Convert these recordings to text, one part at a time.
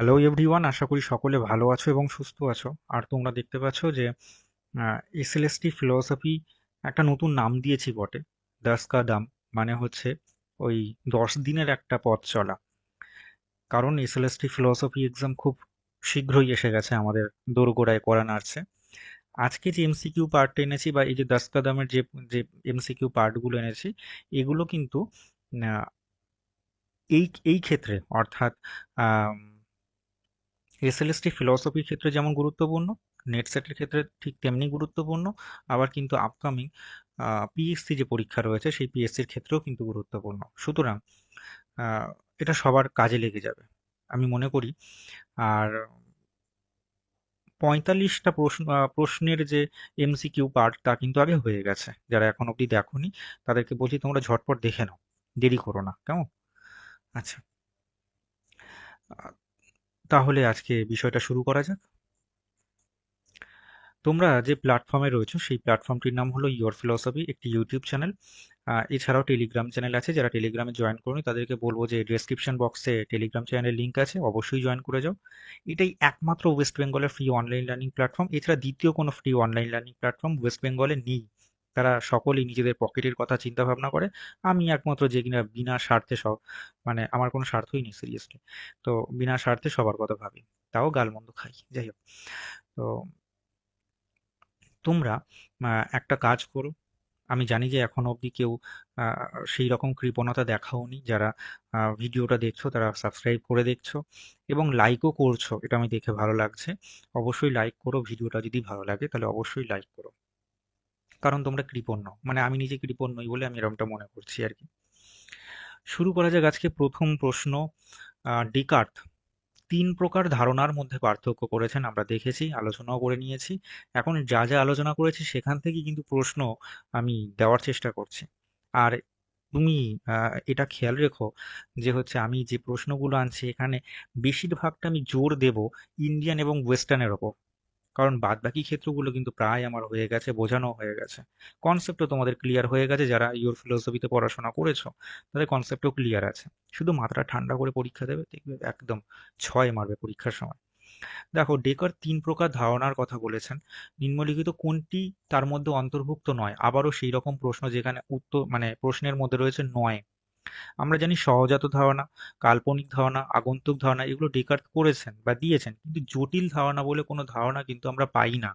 Hello everyone, আশা করি সকলে ভালো আছো এবং সুস্থ আছো। আর তোমরা দেখতে পাচ্ছ যে এসএলএসটি ফিলসফি একটা নতুন নাম দিয়েছি বটে, 10 কা দাম, মানে হচ্ছে ওই 10 দিনের একটা পথ চলা। কারণ এসএলএসটি ফিলসফি এক্সাম খুব শীঘ্রই এসে গেছে আমাদের দোরগোড়ায় করা নাড়ছে। আজকে যে এমসিকিউ পার্ট এনেছি বা এই যে 10 কা দামের যে এমসিকিউ পার্টগুলো এনেছি, এগুলো কিন্তু আহ, এই এই ক্ষেত্রে অর্থাৎ এসএলএসটি ফিলসফির ক্ষেত্রে যেমন গুরুত্বপূর্ণ, নেট সেটের ক্ষেত্রে ঠিক তেমনি গুরুত্বপূর্ণ। আবার কিন্তু আপকামিং পিএসসি যে পরীক্ষা রয়েছে সেই পিএসসির ক্ষেত্রেও কিন্তু গুরুত্বপূর্ণ। সুতরাং আহ, এটা সবার কাজে লেগে যাবে আমি মনে করি। আর 45টা প্রশ্নের যে এমসিকিউ পার্ট তা কিন্তু আগে হয়ে গেছে। যারা এখন অবধি দেখোনি তাদেরকে বলছি তোমরা ঝটপট দেখে নাও, দেরি করো না, কেমন? আচ্ছা, আহ, তাহলে আজকে বিষয়টা শুরু করা যাক। তোমরা যে প্ল্যাটফর্মে রয়েছো সেই প্ল্যাটফর্মটির নাম হলো ইয়োর ফিলসফি, একটি ইউটিউব চ্যানেল। এছাড়াও টেলিগ্রাম চ্যানেল আছে। যারা টেলিগ্রামে জয়েন করোনি তাদেরকে বলবো যে ডেসক্রিপশন বক্সে টেলিগ্রাম চ্যানেলের লিঙ্ক আছে, অবশ্যই জয়েন করে যাও। এটাই একমাত্র ওয়েস্ট বেঙ্গলের ফ্রি অনলাইন লার্নিং প্ল্যাটফর্ম। এছাড়া দ্বিতীয় কোনো free online learning platform West বেঙ্গলে নেই। তারা সকলেই নিজেদের পকেটের কথা চিন্তা ভাবনা করে। আমি একমাত্র যে কিনা বিনা স্বার্থে সব, মানে আমার কোনো স্বার্থই নেই সিরিয়াসলি। তো বিনা স্বার্থে সবার কথা ভাবি, তাও গালমন্দ খাই, যাই হোক। তো তোমরা একটা কাজ করো। আমি জানি যে এখনো অবধি কেউ সেই রকম কৃপণতা দেখাওনি। যারা ভিডিওটা দেখছো তারা সাবস্ক্রাইব করে দেখছো এবং লাইকও করছো, এটা আমি দেখে ভালো লাগছে। অবশ্যই লাইক করো, ভিডিওটা যদি ভালো লাগে তাহলে অবশ্যই লাইক করো। কারণ তোমরা কৃপণ নও, মানে আমি নিজে কৃপণ নই বলে আমি এরকমটা মনে করছি আর কি। শুরু করা যাক আজকে প্রথম প্রশ্ন। ডিকার্ত 3 প্রকার ধারণার মধ্যে পার্থক্য করেছেন, আমরা দেখেছি, আলোচনাও করে নিয়েছি। এখন যা যা আলোচনা করেছি সেখান থেকে কিন্তু প্রশ্ন আমি দেওয়ার চেষ্টা করছি। আর তুমি এটা খেয়াল রেখো যে হচ্ছে আমি যে প্রশ্নগুলো আনছি এখানে বেশিরভাগটা আমি জোর দেব ইন্ডিয়ান এবং ওয়েস্টার্নের ওপর। কারণ বাদবাকি ক্ষেত্রগুলো কিন্তু প্রায় আমার হয়ে গেছে, বোঝানো হয়ে গেছে। কনসেপ্টও তোমাদের ক্লিয়ার হয়ে গেছে, যারা ইওর ফিলোসফিতে পড়াশোনা করেছো তাদের কনসেপ্টও ক্লিয়ার আছে। শুধু মাথাটা ঠান্ডা করে পরীক্ষা দেবে, দেখবে একদম ছয় মারবে পরীক্ষার সময়। দেখো, ডেকার 3 প্রকার ধারণার কথা বলেছেন। নিম্নলিখিত কোনটি তার মধ্যে অন্তর্ভুক্ত নয়? আবারও সেই রকম প্রশ্ন যেখানে উত্তর মানে প্রশ্নের মধ্যে রয়েছে নয়। আমরা জানি সহজাত ধারণা, কাল্পনিক ধারণা, আগন্তুক ধারণা এগুলো ডেকার্ত করেছেন বা দিয়েছেন, কিন্তু জটিল ধারণা বলে কোনো ধারণা কিন্তু আমরা পাই না।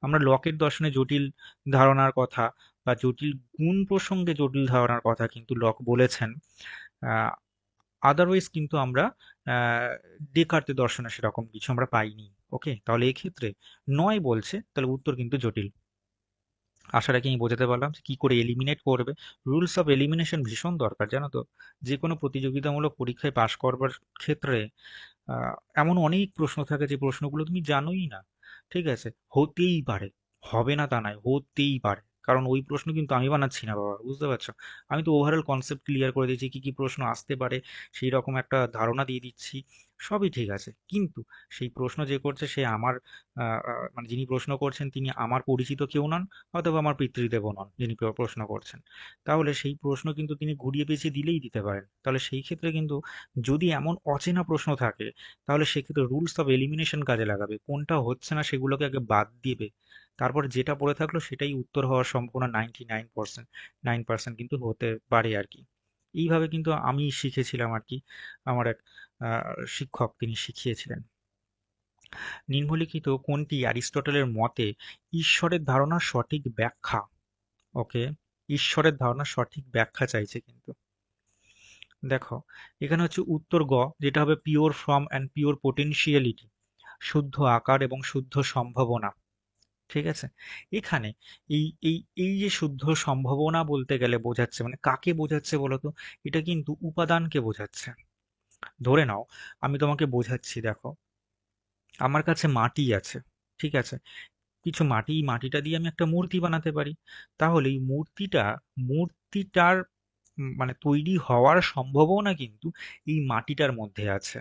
আমরা লকের দর্শনে জটিল ধারণার কথা বা জটিল গুণ প্রসঙ্গে জটিল ধারণার কথা কিন্তু লক বলেছেন। আদারওয়াইজ কিন্তু আমরা আহ, ডেকার্তের দর্শনে সেরকম কিছু আমরা পাইনি। ওকে, তাহলে এই ক্ষেত্রে নয় বলছে, তাহলে উত্তর কিন্তু জটিল। আশা রাখি আমি বোঝাতে পারলাম যে কি করে এলিমিনেট করবে। রুলস অফ এলিমিনেশন ভীষণ দরকার, জানো তো। যে কোনো প্রতিযোগিতামূলক পরীক্ষায় পাশ করবার ক্ষেত্রে আহ, এমন অনেক প্রশ্ন থাকে যে প্রশ্নগুলো তুমি জানোই না। ঠিক আছে, হতেই পারে, হবে না তা নয়, হতেই পারে। কারণ ওই প্রশ্ন কিন্তু আমি বানাচ্ছি না বাবা, বুঝতে পারছো? আমি তো ওভারঅল কনসেপ্ট ক্লিয়ার করে দিচ্ছি, কি কি প্রশ্ন আসতে পারে সেই রকম একটা ধারণা দিয়ে দিচ্ছি। সবই ঠিক আছে, কিন্তু সেই প্রশ্ন যে করছে সে আমার মানে যিনি প্রশ্ন করছেন তিনি আমার পরিচিত কেউ নন, অথবা আমার পিতৃদেবও নন যিনি প্রশ্ন করছেন। তাহলে সেই প্রশ্ন কিন্তু তিনি ঘুরিয়ে পেঁচিয়ে দিলেই দিতে পারেন। তাহলে সেই ক্ষেত্রে কিন্তু যদি এমন অচেনা প্রশ্ন থাকে তাহলে সেক্ষেত্রে রুলস অফ এলিমিনেশন কাজে লাগাবে, কোনটা হচ্ছে না সেগুলোকে আগে বাদ দিবে। তারপর যেটা পড়ে থাকলো সেটাই উত্তর হওয়ার সম্ভাবনা 99%, 9% কিন্তু হতে পারে আর কি। এইভাবে কিন্তু আমি শিখেছিলাম আর কি। আমার এক শিক্ষক তিনি শিখিয়েছিলেন। নিম্নলিখিত কোনটি অ্যারিস্টটলের মতে ঈশ্বরের ধারণার সঠিক ব্যাখ্যা? ওকে, ঈশ্বরের ধারণার সঠিক ব্যাখ্যা চাইছে কিন্তু। দেখো, এখানে হচ্ছে উত্তর গ, যেটা হবে pure form and pure potentiality, শুদ্ধ আকার এবং শুদ্ধ সম্ভাবনা। ঠিক আছে, এখানে এই এই এই যে শুদ্ধ সম্ভাবনা বলতে গেলে বোঝাচ্ছে, মানে কাকে বোঝাচ্ছে বলতো? এটা কিন্তু উপাদানকে বোঝাচ্ছে। ধরে নাও, আমি তোমাকে বোঝাচ্ছি, দেখো আমার কাছে মাটি আছে। ঠিক আছে, কিছু মাটি, মাটিটা দিয়ে আমি একটা মূর্তি বানাতে পারি। তাহলে এই মূর্তিটার মানে তৈরি হওয়ার সম্ভাবনা কিন্তু এই মাটিটার মধ্যে আছে।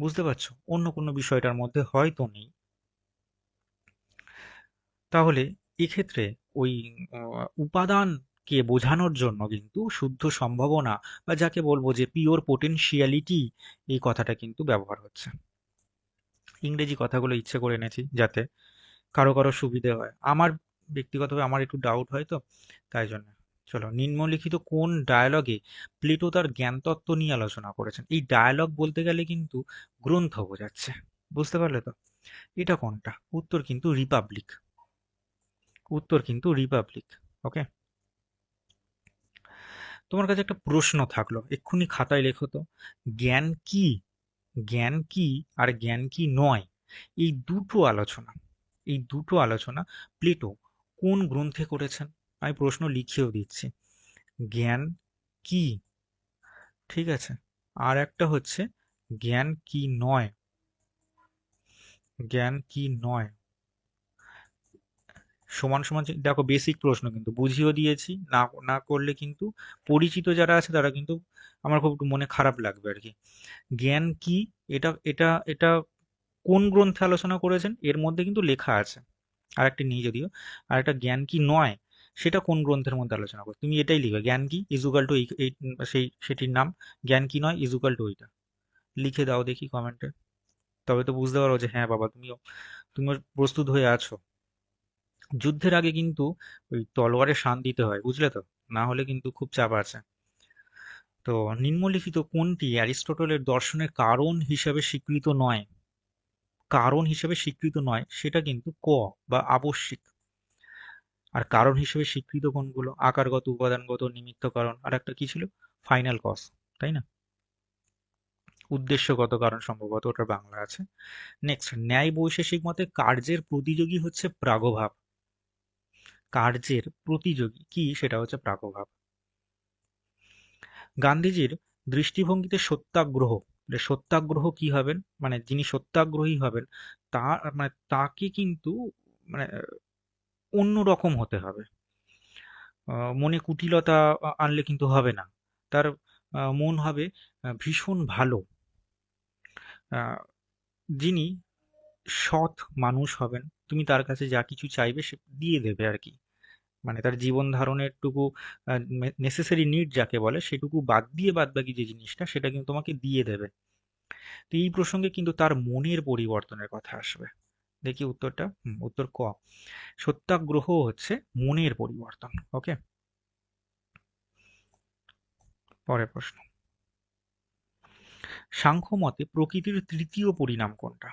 বুঝতে পারছো? অন্য কোনো বিষয়টার মধ্যে হয়তো নেই। তাহলে এক্ষেত্রে ওই উপাদান কে বোঝানোর জন্য কিন্তু শুদ্ধ সম্ভাবনা বা যাকে বলবো যে পিওর পোটেনশিয়ালিটি এই কথাটা কিন্তু ব্যবহার হচ্ছে। ইংরেজি কথাগুলো ইচ্ছে করে এনেছি যাতে কারো কারো সুবিধে হয়। আমার ব্যক্তিগতভাবে আমার একটু ডাউট হয় তো, তাই জন্য। চলো, নিম্নলিখিত কোন ডায়ালগে প্লেটো তার জ্ঞানতত্ত্ব নিয়ে আলোচনা করেছেন? এই ডায়ালগ বলতে গেলে কিন্তু গ্রন্থ বোঝাচ্ছে, বুঝতে পারলে তো? এটা কোনটা? উত্তর কিন্তু রিপাবলিক। উত্তর কিন্তু রিপাবলিক। ওকে, তোমার কাছে একটা প্রশ্ন থাকলো, এক্ষুনি খাতায় লেখো তো। জ্ঞান কি? জ্ঞান কি আর জ্ঞান কি নয়, এই দুটো আলোচনা, এই দুটো আলোচনা প্লেটো কোন গ্রন্থে করেছেন? আমি প্রশ্ন লিখেও দিচ্ছি। জ্ঞান কি, ঠিক আছে, আর একটা হচ্ছে জ্ঞান কি নয়। জ্ঞান কি নয় সমান সমান দেখো, বেসিক প্রশ্ন কিন্তু বুঝিয়েও দিয়েছি, না না করলে কিন্তু পরিচিত যারা আছে তারা কিন্তু আমার খুব একটু মনে খারাপ লাগবে আর কি। জ্ঞান কি, এটা এটা এটা কোন গ্রন্থে আলোচনা করেছেন এর মধ্যে কিন্তু লেখা আছে। আর একটা নিয়ে যদিও, আর একটা জ্ঞান কি নয় সেটা কোন গ্রন্থের মধ্যে আলোচনা করে, তুমি এটাই লিখবে। জ্ঞান কি ইজুকাল টু এই সেই সেটির নাম, জ্ঞান কি নয় ইজুকাল টু ওইটা। লিখে দাও দেখি কমেন্টে, তবে তো বুঝতে পারো যে হ্যাঁ বাবা তুমিও প্রস্তুত হয়ে আছো। যুদ্ধের আগে কিন্তু ওই তলোয়ারে শান দিতে হয়, বুঝলে তো? না হলে কিন্তু খুব চাপ আছে। তো নিম্নলিখিত কোনটি অ্যারিস্টটলের দর্শনের কারণ হিসাবে স্বীকৃত নয়? কারণ হিসেবে স্বীকৃত নয় সেটা কিন্তু ক বা আবশ্যিক। আর কারণ হিসেবে স্বীকৃত কোনগুলো? আকারগত, উপাদানগত, নিমিত্ত কারণ, আর একটা কি ছিল? ফাইনাল কজ, তাই না? উদ্দেশ্যগত কারণ সম্ভবত ওটা বাংলা আছে। নেক্সট, ন্যায় বৈশেষিক মতে কার্যের প্রতিযোগী হচ্ছে প্রাগভাব। কার্যের প্রতিযোগী কি, সেটা হচ্ছে প্রাগভাব। গান্ধীজির দৃষ্টিভঙ্গিতে সত্যাগ্রহ, সত্যাগ্রহ কি হবেন, মানে যিনি সত্যাগ্রহী হবেন তা, মানে তাকে কিন্তু মানে অন্য রকম হতে হবে। মনে কুটিলতা আনলে কিন্তু হবে না। তার মন হবে ভীষণ ভালো। আহ, যিনি সৎ মানুষ হবেন, তুমি তার কাছে যা কিছু চাইবে সে দিয়ে দেবে আর কি। মানে তার জীবন ধারণের টুকু নেসেসারি নিড যাকে বলে সেটুকু বাদ দিয়ে বাদ বাকি যে জিনিসটা সেটা কিন্তু তোমাকে দিয়ে দেবে। তো এই প্রসঙ্গে কিন্তু তার মনের পরিবর্তনের কথা আসবে। দেখি উত্তরটা, উত্তর ক, সত্যাগ্রহ হচ্ছে মনের পরিবর্তন। ওকে, পরের প্রশ্ন। সাংখ্য মতে প্রকৃতির তৃতীয় পরিণাম কোনটা?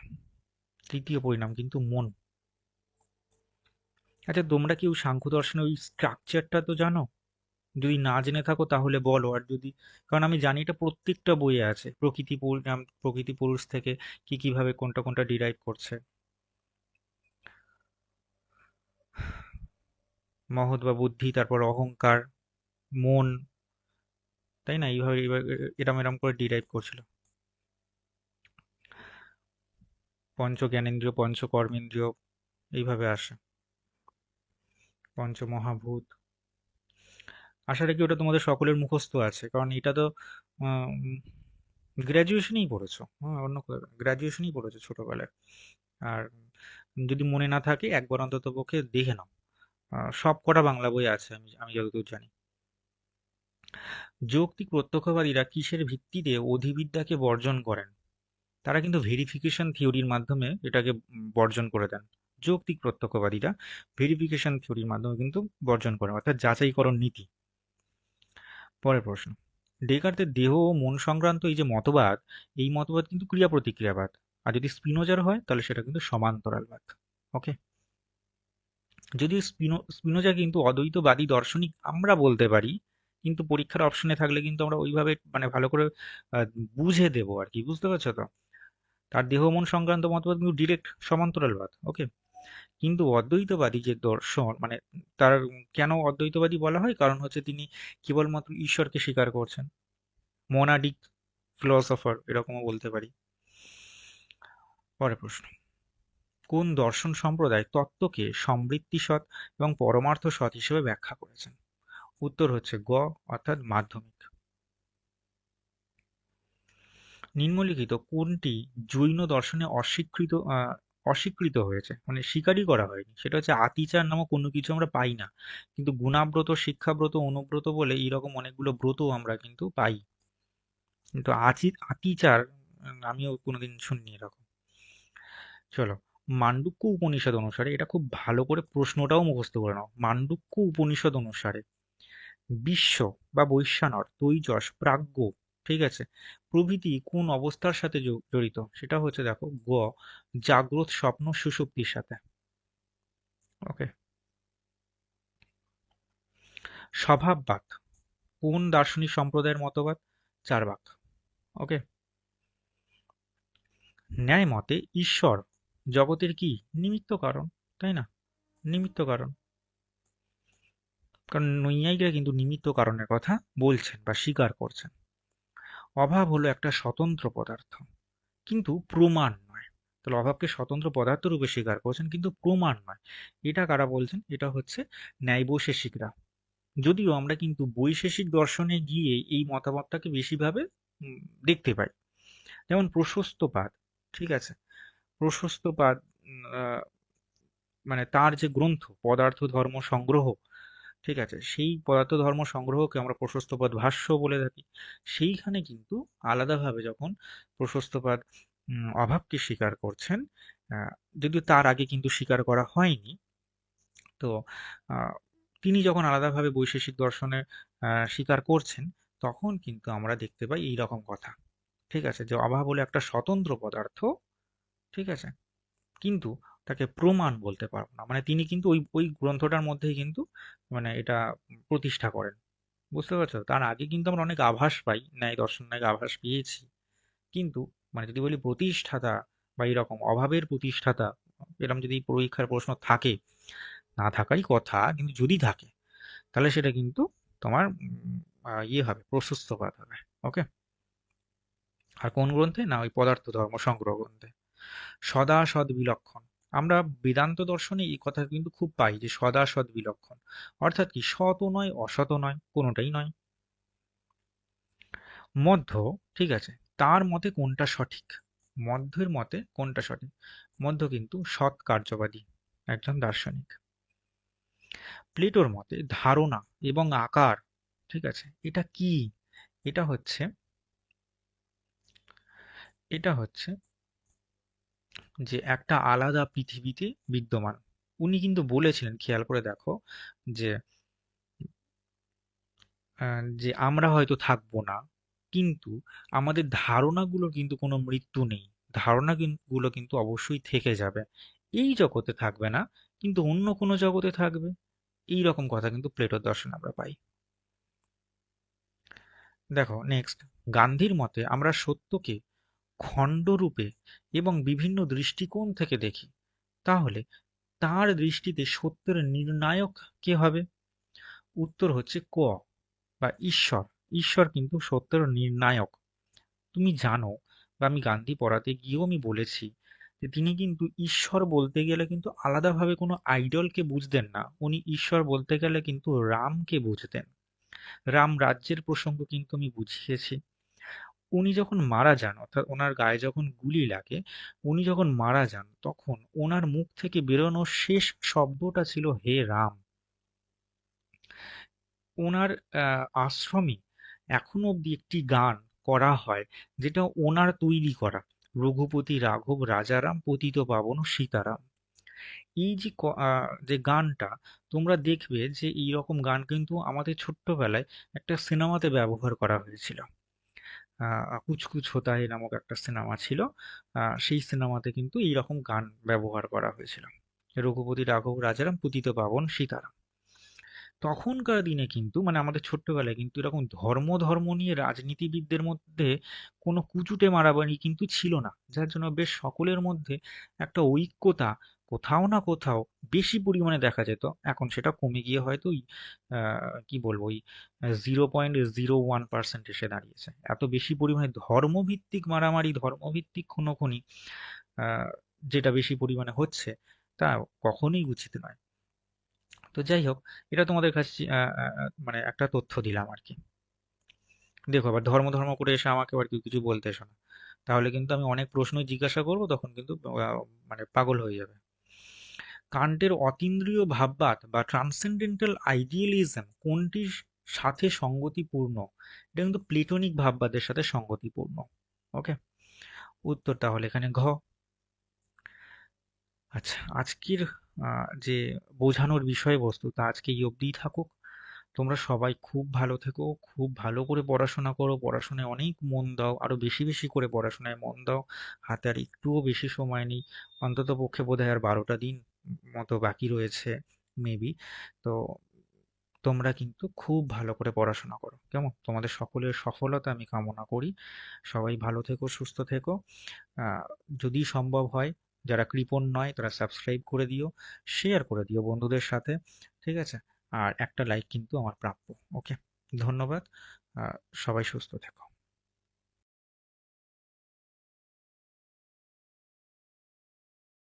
তৃতীয় পরিণাম কিন্তু মন। আচ্ছা, তোমরা কেউ সাংখ্য দর্শনের ওই স্ট্রাকচারটা তো জানো? যদি না জেনে থাকো তাহলে বলো, আর যদি, কারণ আমি জানি এটা প্রত্যেকটা বইয়ে আছে, প্রকৃতি পরিণাম, প্রকৃতি পুরুষ থেকে কি কিভাবে কোনটা কোনটা ডিরাইভ করছে। মহৎ বা বুদ্ধি, তারপর অহংকার, মন, তাই না? এইভাবে এরম এরম করে ডিরাইভ করছিল। পঞ্চ জ্ঞানেন্দ্রিয়, পঞ্চ কর্মেন্দ্রিয়, এইভাবে আসে। পঞ্চ মহাভূত। আশা রাখি ওটা তোমাদের সকলের মুখস্থ আছে, কারণ এটা তো গ্র্যাজুয়েশনেই পড়েছো, হ্যাঁ, অন্য গ্র্যাজুয়েশনেই পড়েছো ছোটবেলায়। আর যদি মনে না থাকে একবার অন্তত পক্ষে দেখে নাও। সব কটা বাংলা বই আছে আমি আমি যতদূর জানি। যৌক্তিক প্রত্যক্ষবাদীরা কিসের ভিত্তিতে অধিবিদ্যাকে বর্জন করেন? তারা কিন্তু ভেরিফিকেশন থিওরির মাধ্যমে এটাকে বর্জন করে দেন। যৌক্তিক প্রত্যক্ষবাদীরা ভেরিফিকেশন থিওরির মাধ্যমে কিন্তু বর্জন করেন, অর্থাৎ যাচাইকরণ নীতি। পরের প্রশ্ন। ডেকার্তের দেহ ও মন সংক্রান্ত এই যে মতবাদ, এই মতবাদ কিন্তু ক্রিয়া প্রতিক্রিয়াবাদ। আর যদি স্পিনোজার হয় তাহলে সেটা কিন্তু সমান্তরালবাদ। ওকে, যদিও স্পিনোজা কিন্তু অদ্বৈতবাদী দার্শনিক আমরা বলতে পারি, কিন্তু পরীক্ষার অপশনে থাকলে কিন্তু আমরা ওইভাবে মানে ভালো করে আহ, বুঝে দেবো আর কি, বুঝতে পারছো তো? তার দেহ মন সংক্রান্ত মতবাদ কিন্তু ডিরেক্ট সমান্তরালবাদ। ওকে, কিন্তু অদ্বৈতবাদী যে দর্শন, মানে তার কেন অদ্বৈতবাদী বলা হয়, কারণ হচ্ছে তিনি কেবলমাত্র ঈশ্বরকে স্বীকার করছেন। মোনাডিক ফিলসফার এরকমও বলতে পারি। পরের প্রশ্ন। কোন দর্শন সম্প্রদায় তত্ত্বকে সমৃদ্ধি সৎ এবং পরমার্থ সৎ হিসেবে ব্যাখ্যা করেছেন? উত্তর হচ্ছে গ, অর্থাৎ মাধ্যমিক। নিম্নলিখিত কোনটি জৈন দর্শনে অস্বীকৃত অস্বীকৃত হয়েছে, মানে স্বীকারই করা হয়নি, সেটা হচ্ছে আতিচার নামক কোনো কিছু আমরা পাই না। কিন্তু গুণাব্রত, শিক্ষাব্রত, অনুব্রত বলে এইরকম অনেকগুলো ব্রত আমরা কিন্তু পাই। কিন্তু আতিচার আমিও কোনোদিন শুনিনি এরকম। চলো, মান্ডুক্য উপনিষদ অনুসারে, এটা খুব ভালো করে প্রশ্নটাও মুখস্থ করে নাও, মান্ডুক্য উপনিষদ অনুসারে বিশ্ব বা বৈশ্বানর, তৈজস, প্রাজ্ঞ, ঠিক আছে, প্রভৃতি কোন অবস্থার সাথে জড়িত? সেটা হচ্ছে দেখো জাগ্রত, স্বপ্ন, সুষুপ্তির সাথে। ওকে। স্বভাববাদ কোন দার্শনিক সম্প্রদায়ের মতবাদ? চার্বাক। ওকে। ন্যায় মতে ঈশ্বর জগতের কি নিমিত্ত কারণ, তাই না? নিমিত্ত কারণ। কারণ নৈয়ায়িকরা কিন্তু নিমিত্ত কারণের কথা বলছেন বা স্বীকার করছেন। অভাব হলো একটা স্বতন্ত্র পদার্থ, কিন্তু প্রমাণ নয়। তাহলে অভাবকে স্বতন্ত্র পদার্থ রূপে স্বীকার করছেন, কিন্তু প্রমাণ নয়। এটা কারা বলছেন? এটা হচ্ছে ন্যায় বৈশেষিকরা। যদিও আমরা কিন্তু বৈশেষিক দর্শনে গিয়ে এই মতামতটাকে বেশিভাবে উম, দেখতে পাই। যেমন প্রশস্তবাদ, ঠিক আছে, প্রশস্তবাদ, মানে তার যে গ্রন্থ পদার্থ ধর্ম সংগ্রহ, ঠিক আছে, সেই পদার্থ ধর্ম সংগ্রহকে আমরা প্রশস্তবাদ ভাষ্য বলে থাকি। সেইখানে কিন্তু আলাদাভাবে যখন প্রশস্তবাদ অভাবকে স্বীকার করছেন, আহ, যদিও তার আগে কিন্তু স্বীকার করা হয়নি, তো আহ, তিনি যখন আলাদাভাবে বৈশেষিক দর্শনে স্বীকার করছেন, তখন কিন্তু আমরা দেখতে পাই এই রকম কথা, ঠিক আছে, যে অভাব হলো একটা স্বতন্ত্র পদার্থ, ঠিক আছে, কিন্তু তাকে প্রমাণ বলতে পারবো না। মানে তিনি কিন্তু ওই ওই গ্রন্থটার মধ্যেই কিন্তু মানে এটা প্রতিষ্ঠা করেন। বুঝতে পারছো? তার আগে কিন্তু আমরা অনেক আভাস পাই, ন্যায় দর্শন নায়ক আভাস পেয়েছি, কিন্তু মানে যদি বলি প্রতিষ্ঠাতা বা এরকম অভাবের প্রতিষ্ঠাতা, এরকম যদি পরীক্ষার প্রশ্ন থাকে, না থাকারই কথা, কিন্তু যদি থাকে, তাহলে সেটা কিন্তু তোমার ইয়ে হবে, প্রশস্তবাদ হবে। ওকে। আর কোন গ্রন্থে? না, ওই পদার্থ ধর্ম সংগ্রহ গ্রন্থে। সদা সদ বিলক্ষণ, আমরা বেদান্ত দর্শনে এই কথা কিন্তু খুব পাই যে সদা সদ বিলক্ষণ, অর্থাৎ কি সতও নয় অসতও নয়, কোনোটাই নয়, মধ্য, ঠিক আছে। তার মতে কোনটা সঠিক? মধ্যের মতে কোনটা সঠিক? মধ্য কিন্তু সৎ কার্যবাদী একজন দার্শনিক। প্লেটোর মতে ধারণা এবং আকার, ঠিক আছে, এটা কি? এটা হচ্ছে এটা হচ্ছে যে একটা আলাদা পৃথিবীতে বিদ্যমান। উনি কিন্তু বলেছিলেন, খেয়াল করে দেখো, যে যে আমরা হয়তো থাকবো না, কিন্তু আমাদের ধারণাগুলো কিন্তু কোনো মৃত্যু নেই। গুলো কিন্তু অবশ্যই থেকে যাবে। এই জগতে থাকবে না, কিন্তু অন্য কোনো জগতে থাকবে। এই রকম কথা কিন্তু প্লেটোর দর্শনে আমরা পাই। দেখো নেক্সট, গান্ধীর মতে আমরা সত্যকে খণ্ডরূপে এবং বিভিন্ন দৃষ্টিকোণ থেকে দেখি। তাহলে তার দৃষ্টিতে সত্যের নির্ণায়ক কে হবে? উত্তর হচ্ছে বা ঈশ্বর। ঈশ্বর কিন্তু সত্যের নির্ণায়ক। তুমি জানো, বা আমি গান্ধী পড়াতে গিয়েও আমি বলেছি, যে তিনি কিন্তু ঈশ্বর বলতে গেলে কিন্তু আলাদাভাবে কোনো আইডলকে বুঝতেন না। উনি ঈশ্বর বলতে গেলে কিন্তু রামকে বুঝতেন। রাম রাজ্যের প্রসঙ্গ কিন্তু আমি বুঝিয়েছি। উনি যখন মারা যান, অর্থাৎ ওনার গায়ে যখন গুলি লাগে, উনি যখন মারা যান, তখন ওনার মুখ থেকে বেরোনো শেষ শব্দটা ছিল হে রাম। ওনার আশ্রমে এখনো অবধি একটি গান করা হয়, যেটা ওনার তৈরি করা, রঘুপতি রাঘব রাজারাম পতিত পাবন সীতারাম। এই যে যে গানটা, তোমরা দেখবে যে এই রকম গান কিন্তু আমাদের ছোট্টবেলায় একটা সিনেমাতে ব্যবহার করা হয়েছিল। কুছ কুছ হোতা হে নামক একটা সিনেমা ছিল। সেই সিনেমাতে কিন্তু এই রকম গান ব্যবহার করা হয়েছিল, রঘুপতি রাঘব রাজারাম পতিত পাবন সীতারাম। তখনকার দিনে কিন্তু মানে আমাদের ছোট্টবেলায় কিন্তু এরকম ধর্ম ধর্ম নিয়ে রাজনীতিবিদদের মধ্যে কোনো কুচুটে মারামারি কিন্তু ছিল না, যার জন্য বেশ সকলের মধ্যে একটা ঐক্যতা কোথাও না কোথাও বেশি পরিমাণে দেখা যেত। এখন সেটা কমে গিয়ে হয়তো ওই কি বলবো, ওই 0.01% এসে দাঁড়িয়েছে। এত বেশি পরিমাণে ধর্মভিত্তিক মারামারি, ধর্মভিত্তিক খুনোখুনি আহ যেটা বেশি পরিমাণে হচ্ছে, তা কখনোই উচিত নয়। তো যাই হোক, এটা তোমাদের কাছে মানে একটা তথ্য দিলাম আর কি। দেখো, আবার ধর্ম ধর্ম করে এসে আমাকে আবার কেউ কিছু বলতে এসো না। তাহলে কিন্তু আমি অনেক প্রশ্নই জিজ্ঞাসা করব, তখন কিন্তু মানে পাগল হয়ে যাবে। কান্টের অতীন্দ্রিয় ভাববাদ বা ট্রান্সেন্ডেন্টাল আইডিয়ালিজম কোনটির সাথে সঙ্গতিপূর্ণ? এটা কিন্তু প্লেটোনিক ভাববাদের সাথে সঙ্গতিপূর্ণ। ওকে, উত্তর তাহলে এখানে ঘ। আচ্ছা, আজকের যে বোঝানোর বিষয়বস্তু তা আজকে এই অবধিই থাকুক। তোমরা সবাই খুব ভালো থেকো, খুব ভালো করে পড়াশোনা করো, পড়াশোনায় অনেক মন দাও, আরো বেশি বেশি করে পড়াশোনায় মন দাও। হাতে আর একটুও বেশি সময় নেই, অন্তত পক্ষে বোধহয় আর 12টা দিন মতো বাকি রয়েছে, মেবি। তো তোমরা কিন্তু খুব ভালো করে পড়াশোনা করো, কেমন? তোমাদের সকলের সফলতা আমি কামনা করি। সবাই ভালো থেকো, সুস্থ থেকো। আহ, যদি সম্ভব হয়, যারা কৃপণ নয় তারা সাবস্ক্রাইব করে দিও, শেয়ার করে দিও বন্ধুদের সাথে, ঠিক আছে? আর একটা লাইক কিন্তু আমার প্রাপ্য। ওকে, ধন্যবাদ। সবাই সুস্থ থেকো।